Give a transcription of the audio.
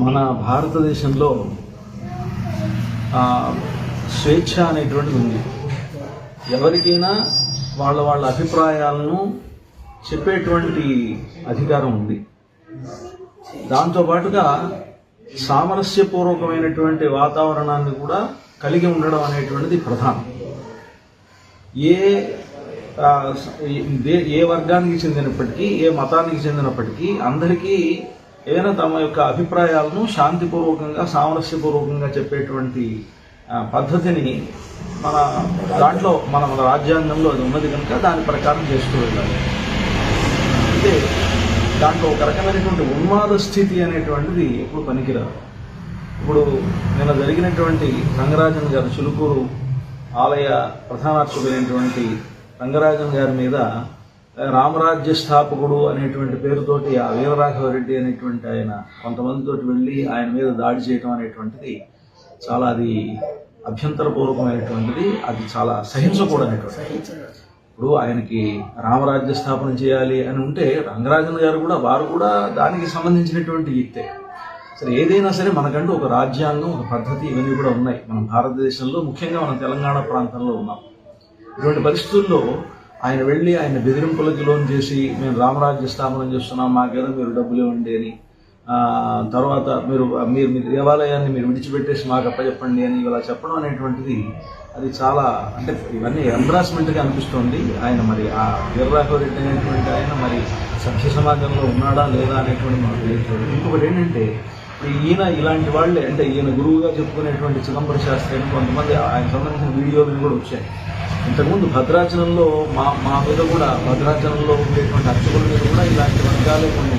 మన భారతదేశంలో స్వేచ్ఛ అనేటువంటిది ఉంది. ఎవరికైనా వాళ్ళ అభిప్రాయాలను చెప్పేటువంటి అధికారం ఉంది. దాంతోపాటుగా సామరస్యపూర్వకమైనటువంటి వాతావరణాన్ని కూడా కలిగి ఉండడం అనేటువంటిది ప్రధానం. ఏ వర్గానికి చెందినప్పటికీ, ఏ మతానికి చెందినప్పటికీ అందరికీ ఏదైనా తమ యొక్క అభిప్రాయాలను శాంతిపూర్వకంగా, సామరస్యపూర్వకంగా చెప్పేటువంటి పద్ధతిని మన రాజ్యాంగంలో అది ఉన్నది కనుక దాని ప్రకారం చేస్తూ వెళ్ళాలి. అయితే దాంట్లో ఒక రకమైనటువంటి ఉన్మాద స్థితి అనేటువంటిది ఎప్పుడు పనికిరాదు. ఇప్పుడు నిన్న జరిగినటువంటి రంగరాజన్ గారు, చిలుకూరు ఆలయ ప్రధానార్చకుడైనటువంటి రంగరాజన్ గారి మీద రామరాజ్య స్థాపకుడు అనేటువంటి పేరుతోటి ఆ వీరరాఘవరెడ్డి అనేటువంటి ఆయన కొంతమందితోటి వెళ్ళి ఆయన మీద దాడి చేయడం అనేటువంటిది చాలా అది అభ్యంతరపూర్వకమైనటువంటిది, అది చాలా సహించకూడనటువంటిది. ఇప్పుడు ఆయనకి రామరాజ్య స్థాపన చేయాలి అని ఉంటే రంగరాజన్ గారు కూడా వారు కూడా దానికి సంబంధించినటువంటి వ్యక్తే. సరే, ఏదైనా సరే మనకంటూ ఒక రాజ్యాంగం, ఒక పద్ధతి ఇవన్నీ కూడా ఉన్నాయి మన భారతదేశంలో, ముఖ్యంగా మన తెలంగాణ ప్రాంతంలో ఉన్నాం. ఇటువంటి పరిస్థితుల్లో ఆయన వెళ్ళి ఆయన బెదిరింపులకి లోన్ చేసి మేము రామరాజ్య స్థాపన చేస్తున్నాం, మాకేదో మీరు డబ్బులు ఇవ్వండి అని, తర్వాత మీరు మీ దేవాలయాన్ని మీరు విడిచిపెట్టేసి మాకు అప్పచెప్పండి అని ఇలా చెప్పడం అనేటువంటిది అది చాలా, అంటే ఇవన్నీ ఎంబ్రాస్మెంట్గా అనిపిస్తోంది. ఆయన మరి ఆ వీరరాఘవరెడ్డి అనేటువంటి ఆయన మరి సభ్య సమాజంలో ఉన్నాడా లేదా అనేటువంటి మాకు తెలియదు. ఇంకొకటి ఏంటంటే ఈయన ఇలాంటి వాళ్ళే, అంటే ఈయన గురువుగా చెప్పుకునేటువంటి చిదంబర శాస్త్రి అని కొంతమంది ఆయన సంబంధించిన వీడియోలు కూడా వచ్చాయి. ఇంతకుముందు భద్రాచలంలో మా మీద కూడా, భద్రాచలంలో ఉండేటువంటి అర్చకుల మీద కూడా ఇలాంటి వర్గాలే కొన్ని